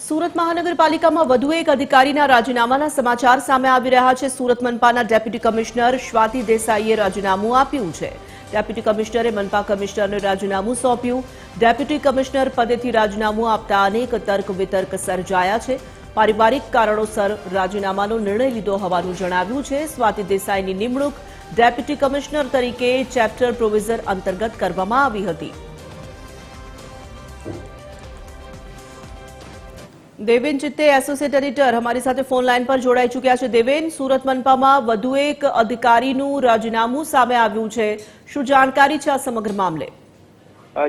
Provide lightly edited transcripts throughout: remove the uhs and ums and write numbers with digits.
સુરત મહાનગરપાલિકામાં વધુ એક અધિકારીના રાજીનામાના સમાચાર સામે આવી રહ્યા છે। સુરત મનપાના ડેપ્યુટી કમિશનર સ્વાતિ દેસાઈએ રાજીનામું આપ્યું છે। ડેપ્યુટી કમિશનરે મનપા કમિશનરને રાજીનામું સોંપ્યું। ડેપ્યુટી કમિશનર પદેથી રાજીનામું આપતા અનેક તર્ક વિતર્ક સર્જાયા છે। પારિવારિક કારણોસર રાજીનામાનો નિર્ણય લીધો હોવાનું જણાવ્યું છે। સ્વાતિ દેસાઈની નિમણૂક ડેપ્યુટી કમિશનર તરીકે ચેપ્ટર પ્રોવિઝન અંતર્ગત કરવામાં આવી હતી। देवेन चित्ते एसोसिएट एडिटर हमारी साथे फोन लाइन पर जोड़ाई चुक्या छे। देवेन, सूरत मनपामां વધુ એક અધિકારીનું રાજીનામું સામે આવ્યું છે। શું જાણકારી છે આ સમગ્ર મામલે?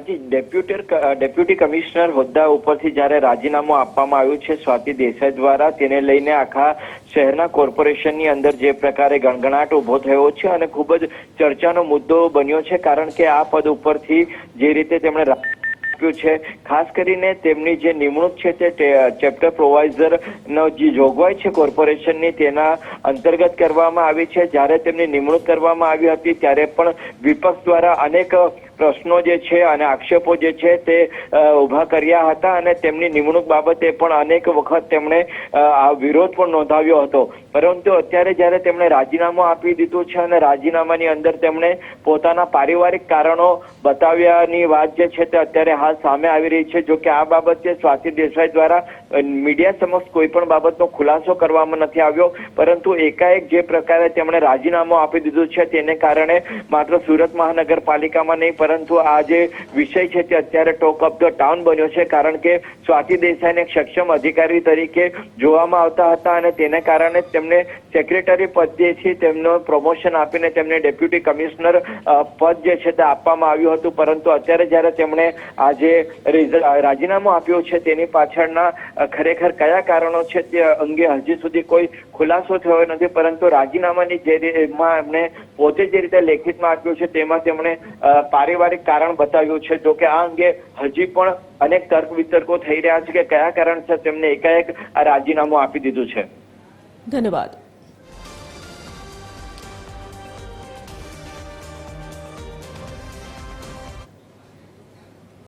જી, ડેપ્યુટી કમિશનર હોદ્દા ઉપરથી જ્યારે રાજીનામું આપવામાં આવ્યું છે સ્વાતિ દેસાઈ દ્વારા, તેને લઈને આખા શહેરના કોર્પોરેશનની અંદર જે પ્રકારે ગણગણાટ ઉભો થયો છે અને ખૂબ જ ચર્ચાનો મુદ્દો બન્યો છે, કારણ કે આ પદ ઉપરથી જે રીતે તેમણે છે, ખાસ કરીને તેમની જે નિમણૂક છે તે ચેપ્ટર પ્રોવાઇઝર નો જે જોગવાઈ છે કોર્પોરેશનની તેના અંતર્ગત કરવામાં આવી છે। જ્યારે તેમની નિમણૂક કરવામાં આવી હતી ત્યારે પણ વિપક્ષ દ્વારા અનેક પ્રશ્નો જે છે અને આક્ષેપો જે છે તે ઉભા કર્યા હતા અને તેમની નિમણૂક બાબતે પણ અનેક વખત તેમણે વિરોધ પણ નોંધાવ્યો હતો। પરંતુ અત્યારે જ્યારે તેમણે રાજીનામું આપી દીધું છે અને રાજીનામાની અંદર તેમણે પોતાના પારિવારિક કારણો બતાવ્યાની વાત જે છે તે અત્યારે હાલ સામે આવી રહી છે। જો કે આ બાબતે સ્વાતિ દેસાઈ દ્વારા મીડિયા સમક્ષ કોઈ પણ બાબતનો ખુલાસો કરવામાં નથી આવ્યો, પરંતુ એકાએક જે પ્રકારે તેમણે રાજીનામું આપી દીધું છે તેને કારણે માત્ર સુરત મહાનગરપાલિકામાં નહીં પરંતુ આ જે વિષય છે તે અત્યારે ટોક ઓફ ધ ટાઉન બન્યો છે, કારણ કે સ્વાતિ દેસાઈને એક સક્ષમ અધિકારી તરીકે જોવામાં આવતા હતા અને તેને કારણે તેમને સેક્રેટરી પદેથી તેમનું પ્રમોશન આપીને તેમને ડેપ્યુટી કમિશનર પદ જે છે તે આપવામાં આવ્યું હતું। પરંતુ અત્યારે જ્યારે તેમણે આજે રાજીનામું આપ્યું છે તેની પાછળના ખરેખર કયા કારણો છે તે અંગે હજી સુધી કોઈ ખુલાસો થયો નથી, પરંતુ રાજીનામાની જેમાં એમણે પોતે જે રીતે લેખિતમાં આપ્યું છે તેમાં તેમણે પારિવારિક કારણ બતાવ્યું છે। જો કે આ અંગે હજી પણ અનેક તર્ક વિતર્કો થઈ રહ્યા છે કે કયા કારણસર તેમને એકાએક આ રાજીનામું આપી દીધું છે। ધન્યવાદ।